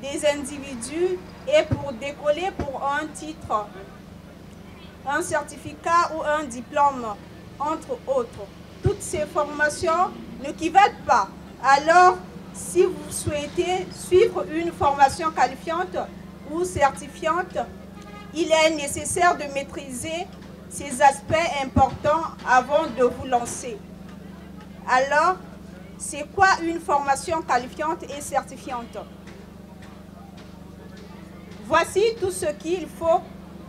des individus et pour décoller pour un titre, un certificat ou un diplôme, entre autres. Toutes ces formations n'équivalent pas. Alors, si vous souhaitez suivre une formation qualifiante ou certifiante, il est nécessaire de maîtriser ces aspects importants avant de vous lancer. Alors, c'est quoi une formation qualifiante et certifiante? Voici tout ce qu'il faut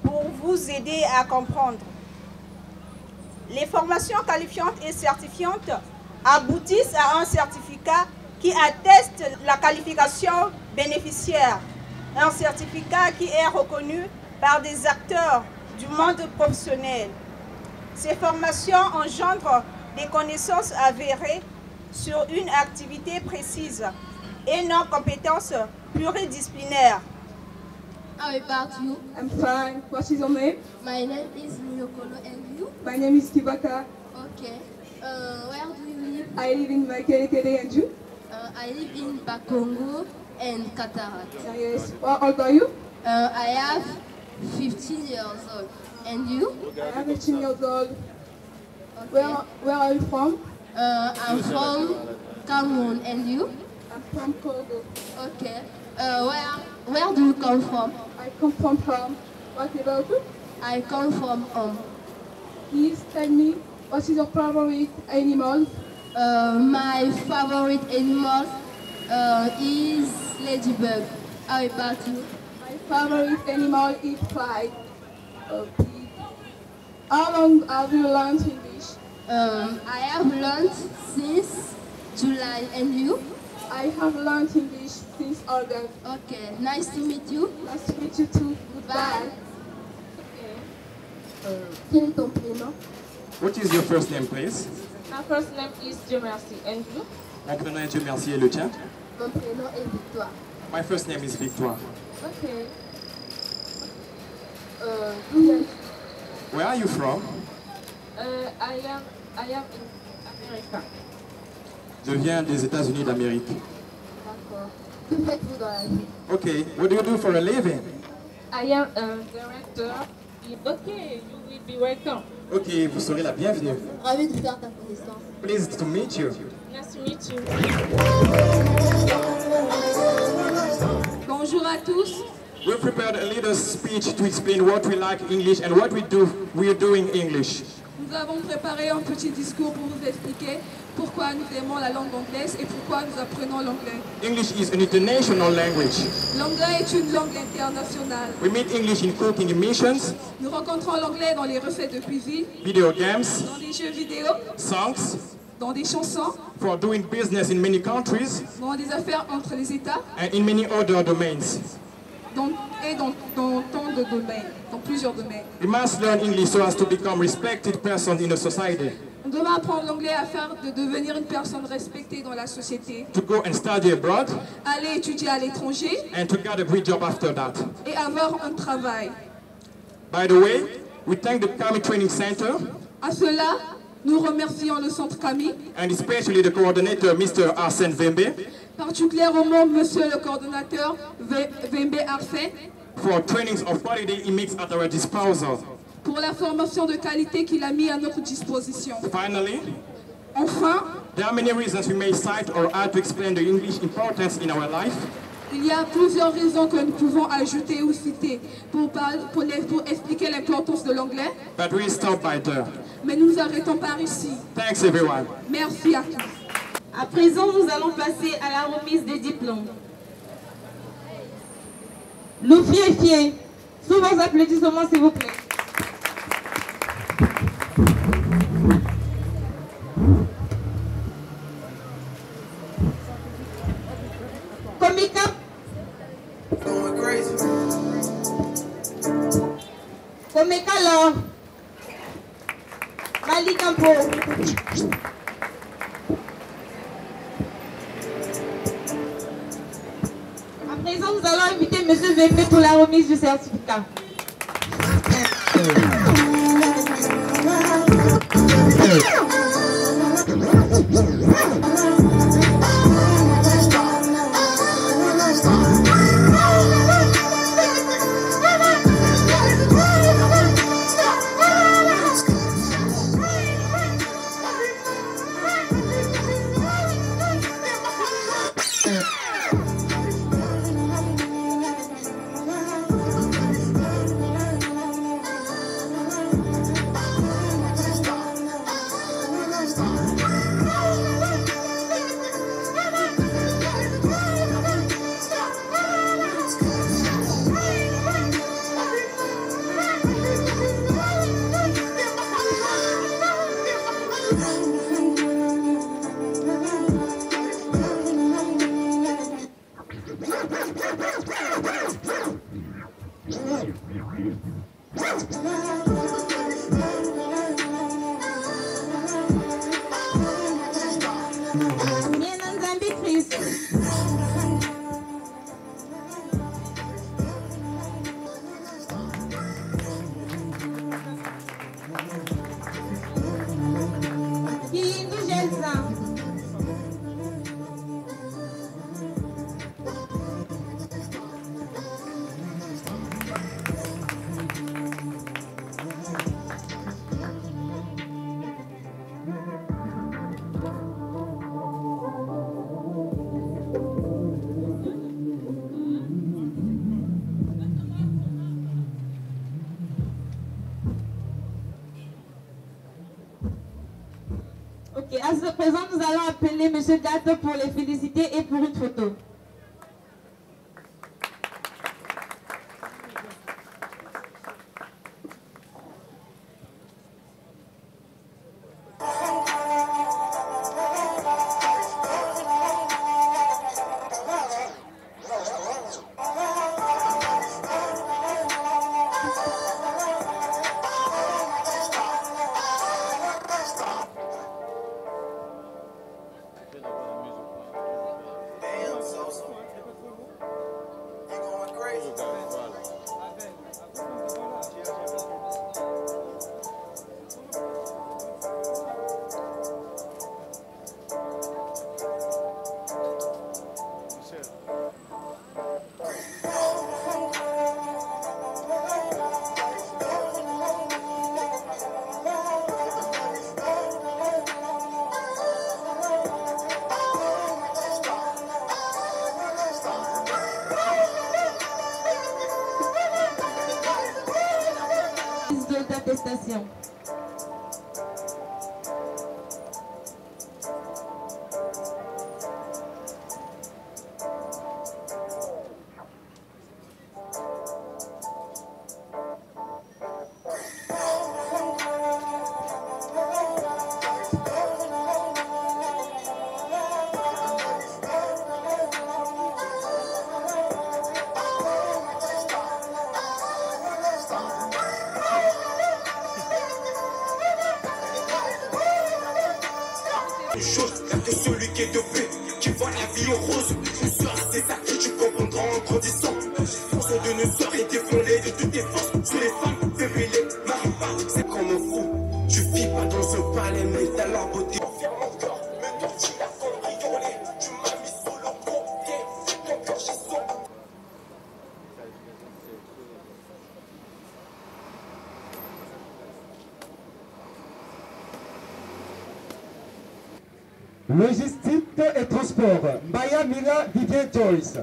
pour vous aider à comprendre. Les formations qualifiantes et certifiantes aboutissent à un certificat qui atteste la qualification bénéficiaire. Un certificat qui est reconnu par des acteurs du monde professionnel. Ces formations engendrent des connaissances avérées sur une activité précise et non compétences pluridisciplinaires. How about you? I'm fine. What is your name? My name is Nyokolo, and you? My name is Kibaka. Okay. Where do you live? I live in Makelekele, and you? I live in Bakongo and Cataract. Yes. How old are you? I have 15 years old. And you? I am 18 years old. Okay. Where are you from? I'm from Cameroon. And you? I'm from Congo. Okay. Where do you come from? I come from home. What about you? I come from home. Please tell me, what is your favorite animal? My favorite animal is ladybird. How about you? My favorite animal is fly. Pig. How long have you learned English? I have learned since July. And you? I have learned English since August. Okay, nice to meet you. Nice to meet you too. Goodbye. Quel est ton prénom? What is your first name, please? My first name is Dieu merci. And you? Mon prénom est Dieu merci et le tien? Mon prénom est Victoire. My first name is Victoire. Okay. Where are you from? I am in America. Je viens des États-Unis d'Amérique. D'accord. Que faites-vous dans la vie? Okay, what do you do for a living? I am a director. Okay, you will be welcome. Ok, vous serez la bienvenue. Ravi de faire ta connaissance. Pleased to meet you. Nice to meet you. Bonjour à tous. We prepared a little speech to explain what we like English and what we are doing English. Nous avons préparé un petit discours pour vous expliquer pourquoi nous aimons la langue anglaise et pourquoi nous apprenons l'anglais. English is an international language. L'anglais est une langue internationale. We meet English in cooking emissions, Nous rencontrons l'anglais dans les recettes de cuisine, video games, dans des jeux vidéo, songs, dans des chansons, for doing business in many countries, dans des affaires entre les États and in many other domains. et dans tant de domaines, dans plusieurs domaines. We must learn English so as to become respected person in a society. On doit apprendre l'anglais afin de devenir une personne respectée dans la société, To go and study abroad aller étudier à l'étranger and to get a good job after that. et avoir un travail. By the way, we thank the Kami Training Center À cela, nous remercions le Centre Kami, and especially the coordinator, Mr. Arsène Vembe, particulièrement Monsieur le coordonnateur Vembe Arsène, for trainings of quality he makes at our disposal. pour la formation de qualité qu'il a mis à notre disposition. Finally, Enfin, there are many reasons we may cite or add to explain the English importance in our life. il y a plusieurs raisons que nous pouvons ajouter ou citer pour expliquer l'importance de l'anglais, But we stop by there. mais nous nous arrêtons par ici. Thanks everyone. Merci à tous. À présent, nous allons passer à la remise des diplômes. Loufier, sous vos applaudissements, s'il vous plaît. Komika. Komika Laure. Mali Campo. À présent, nous allons inviter M. Vembe pour la remise du certificat. Ok, à ce présent, nous allons appeler M. Gato pour les féliciter et pour une photo. D'attestation. Y'a que celui qui est dopé, qui voit la vie en rose. Une soeur, c'est ça que tu comprendras en grandissant. Fonction d'une soeur et déflonée de toutes tes forces. Sur les femmes, fébriles, m'arrive pas, c'est comme un fou. Tu vis pas dans un palais, mais t'as la beauté. Enferme mon corps, me tortille la cambriolée. Tu m'as mis sur le côté, ton cœur j'ai son. Logistique et transport, Maya Mila Vivien Joyce.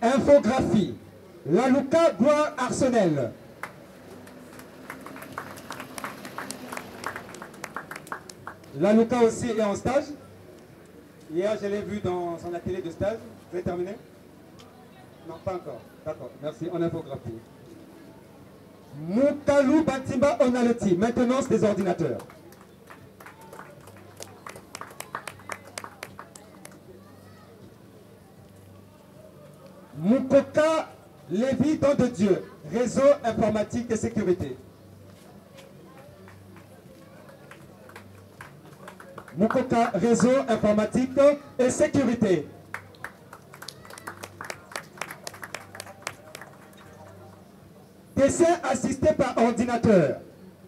Infographie, Lalouka Gloire Arsenal. Lalouka aussi est en stage. Hier, je l'ai vu dans son atelier de stage. Vous avez terminé? Non, pas encore. D'accord, merci. En infographie. Moukalou Batimba Onaleti, maintenance des ordinateurs. Moukoka Lévi Don de Dieu, réseau informatique et sécurité. Moukoka, réseau informatique et sécurité. Dessin assisté par ordinateur.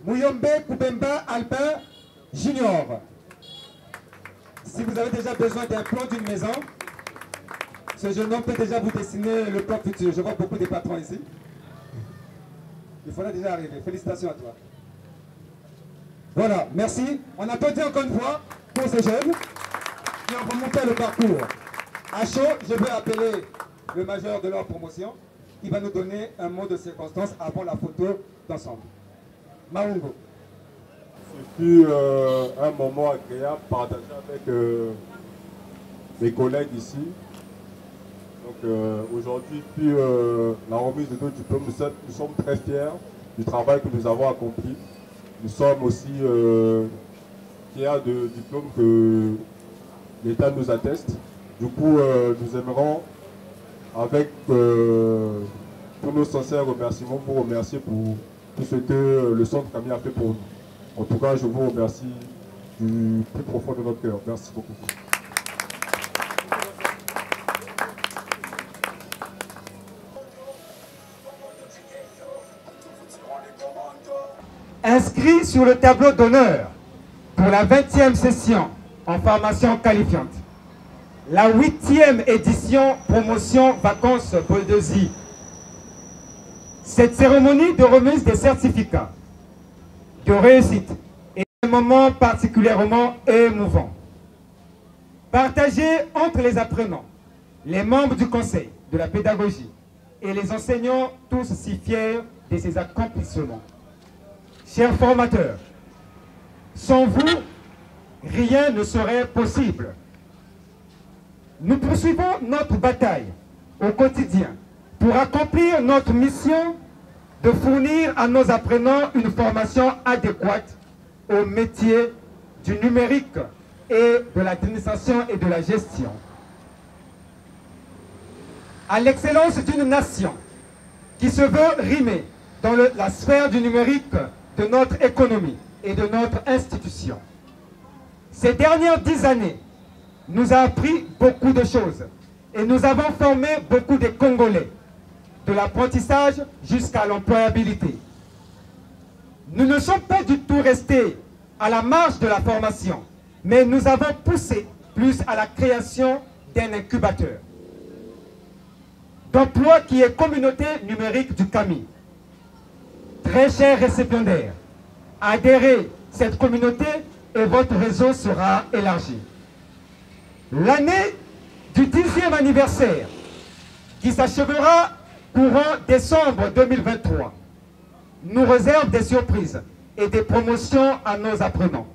Mouyombe Koubemba Albin Junior. Si vous avez déjà besoin d'un plan d'une maison, ce jeune homme peut déjà vous dessiner le plan futur. Je vois beaucoup de patrons ici. Il faudra déjà arriver. Félicitations à toi. Voilà, merci. On applaudit encore une fois pour ces jeunes qui ont remonté le parcours. À chaud, je vais appeler le major de leur promotion qui va nous donner un mot de circonstance avant la photo d'ensemble. Maungo. Ce fut un moment agréable partagé avec mes collègues ici. Donc aujourd'hui, puis la remise de nos diplômes, nous sommes très fiers du travail que nous avons accompli. Nous sommes aussi fiers de diplômes que l'État nous atteste. Du coup, nous aimerons, avec tous nos sincères remerciements, vous remercier pour tout ce que le Centre Camille a fait pour nous. En tout cas, je vous remercie du plus profond de notre cœur. Merci beaucoup. Inscrit sur le tableau d'honneur pour la 20e session en formation qualifiante, la 8e édition promotion vacances Boldozi. Cette cérémonie de remise des certificats de réussite est un moment particulièrement émouvant. Partagé entre les apprenants, les membres du conseil de la pédagogie et les enseignants, tous si fiers de ces accomplissements. Chers formateurs, sans vous, rien ne serait possible. Nous poursuivons notre bataille au quotidien pour accomplir notre mission de fournir à nos apprenants une formation adéquate au métier du numérique et de l'administration et de la gestion. À l'excellence d'une nation qui se veut rimer dans la sphère du numérique de notre économie et de notre institution. Ces dernières 10 années nous a appris beaucoup de choses et nous avons formé beaucoup de Congolais, de l'apprentissage jusqu'à l'employabilité. Nous ne sommes pas du tout restés à la marge de la formation, mais nous avons poussé plus à la création d'un incubateur d'emploi qui est communauté numérique du CAMI. Très chers récipiendaires, adhérez cette communauté et votre réseau sera élargi. L'année du 10e anniversaire, qui s'achèvera courant décembre 2023, nous réserve des surprises et des promotions à nos apprenants.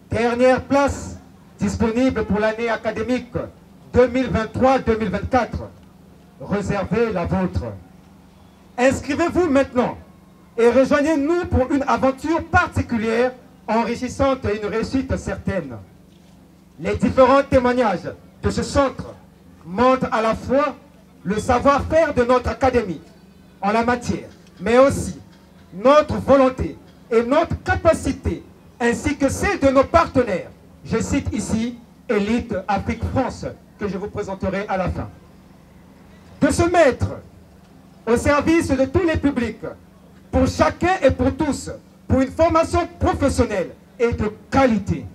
Dernière place disponible pour l'année académique 2023-2024. Réservez la vôtre. Inscrivez-vous maintenant et rejoignez-nous pour une aventure particulière, enrichissante et une réussite certaine. Les différents témoignages de ce centre montrent à la fois le savoir-faire de notre académie en la matière, mais aussi notre volonté et notre capacité, ainsi que celle de nos partenaires. Je cite ici Elite Afrique France, que je vous présenterai à la fin. De se mettre au service de tous les publics, pour chacun et pour tous, pour une formation professionnelle et de qualité.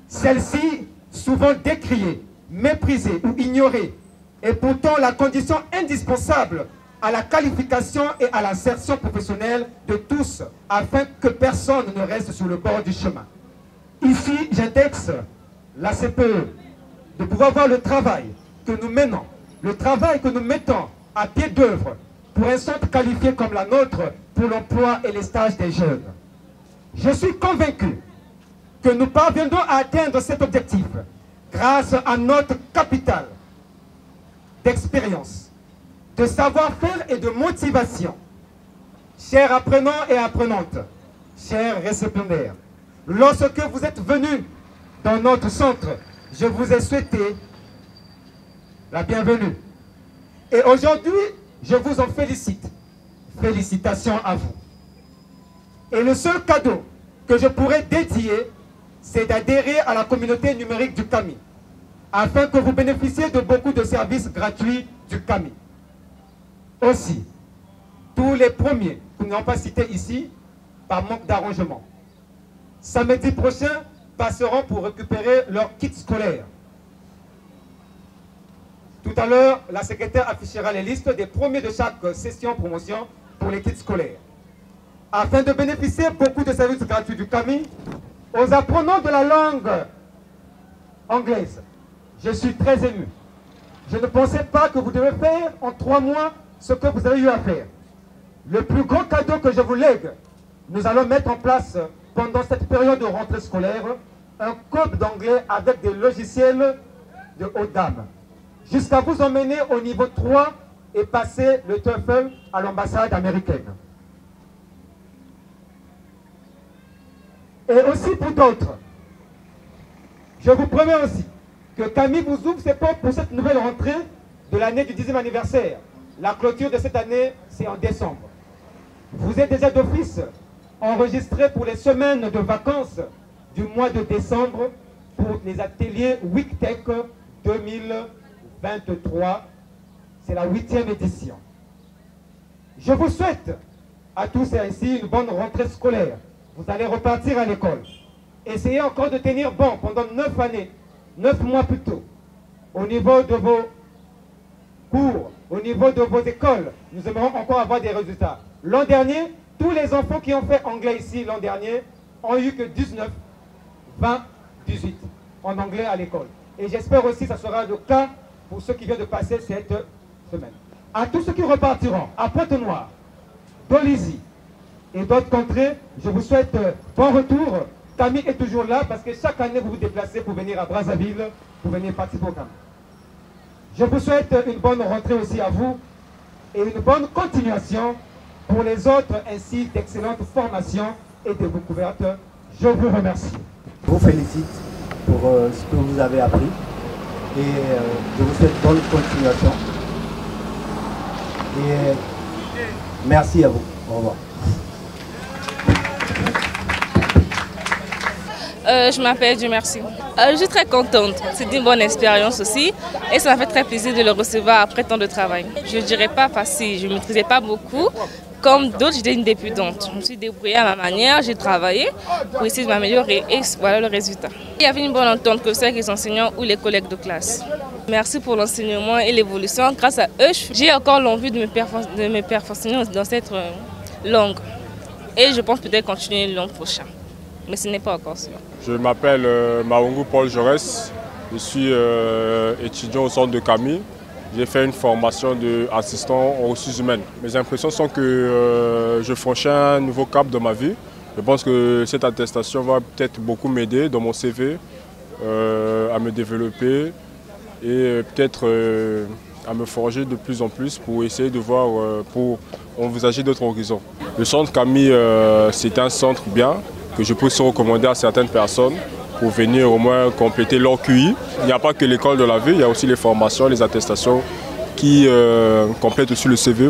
Celle-ci, souvent décriée, méprisée ou ignorée, est pourtant la condition indispensable à la qualification et à l'insertion professionnelle de tous, afin que personne ne reste sur le bord du chemin. Ici, j'indexe la CPE, de pouvoir voir le travail que nous menons, le travail que nous mettons à pied d'œuvre pour un centre qualifié comme la nôtre pour l'emploi et les stages des jeunes. Je suis convaincu que nous parviendrons à atteindre cet objectif grâce à notre capital d'expérience, de savoir-faire et de motivation. Chers apprenants et apprenantes, chers récipiendaires, lorsque vous êtes venus dans notre centre, je vous ai souhaité la bienvenue. Et aujourd'hui, je vous en félicite. Félicitations à vous. Et le seul cadeau que je pourrais dédier, c'est d'adhérer à la communauté numérique du CAMI, afin que vous bénéficiez de beaucoup de services gratuits du CAMI. Aussi, tous les premiers, que nous n'avons pas cités ici, par manque d'arrangement, samedi prochain, passeront pour récupérer leur kit scolaire. Tout à l'heure, la secrétaire affichera les listes des premiers de chaque session promotion pour les kits scolaires. Afin de bénéficier beaucoup de services gratuits du CAMI, aux apprenants de la langue anglaise, je suis très ému. Je ne pensais pas que vous devez faire en 3 mois ce que vous avez eu à faire. Le plus grand cadeau que je vous lègue, nous allons mettre en place pendant cette période de rentrée scolaire un cours d'anglais avec des logiciels de haute gamme, jusqu'à vous emmener au niveau 3 et passer le TOEFL à l'ambassade américaine. et aussi pour d'autres. Je vous promets aussi que Camille vous ouvre ses portes pour cette nouvelle rentrée de l'année du 10e anniversaire. La clôture de cette année, c'est en décembre. Vous êtes déjà d'office enregistré pour les semaines de vacances du mois de décembre pour les ateliers WICTEC 2023. C'est la 8e édition. Je vous souhaite à tous et ainsi une bonne rentrée scolaire. Vous allez repartir à l'école. Essayez encore de tenir bon pendant 9 années, 9 mois plus tôt, au niveau de vos cours, au niveau de vos écoles. Nous aimerons encore avoir des résultats. L'an dernier, tous les enfants qui ont fait anglais ici l'an dernier ont eu que 19, 20, 18 en anglais à l'école. Et j'espère aussi que ce sera le cas pour ceux qui viennent de passer cette semaine. À tous ceux qui repartiront à Pointe-Noire, Dolisie et d'autres contrées, je vous souhaite bon retour. Camille est toujours là parce que chaque année vous vous déplacez pour venir à Brazzaville, pour venir participer au camp. Je vous souhaite une bonne rentrée aussi à vous et une bonne continuation pour les autres, ainsi d'excellentes formations et de découvertes. Je vous remercie. Je vous félicite pour ce que vous avez appris et je vous souhaite bonne continuation. Et merci à vous. Au revoir. Je m'appelle Dieu merci. Je suis très contente. C'est une bonne expérience aussi. Et ça m'a fait très plaisir de le recevoir après tant de travail. Je ne dirais pas facile, je ne maîtrisais pas beaucoup. Comme d'autres, j'étais une débutante. Je me suis débrouillée à ma manière, j'ai travaillé pour essayer de m'améliorer et voilà le résultat. Il y avait une bonne entente, que ce soit avec les enseignants ou les collègues de classe. Merci pour l'enseignement et l'évolution. Grâce à eux, j'ai encore l'envie de me perfectionner dans cette langue. Et je pense peut-être continuer l'an prochain. Mais ce n'est pas encore sûr. Je m'appelle Maungu Paul Jaurès. Je suis étudiant au centre de Camille. J'ai fait une formation d'assistant aux ressources humaines. Mes impressions sont que je franchis un nouveau cap dans ma vie. Je pense que cette attestation va peut-être beaucoup m'aider dans mon CV, à me développer et peut-être à me forger de plus en plus pour essayer de voir, pour envisager d'autres horizons. Le centre Camille, c'est un centre bien que je peux se recommander à certaines personnes pour venir au moins compléter leur QI. Il n'y a pas que l'école de la vie, il y a aussi les formations, les attestations qui complètent aussi le CV.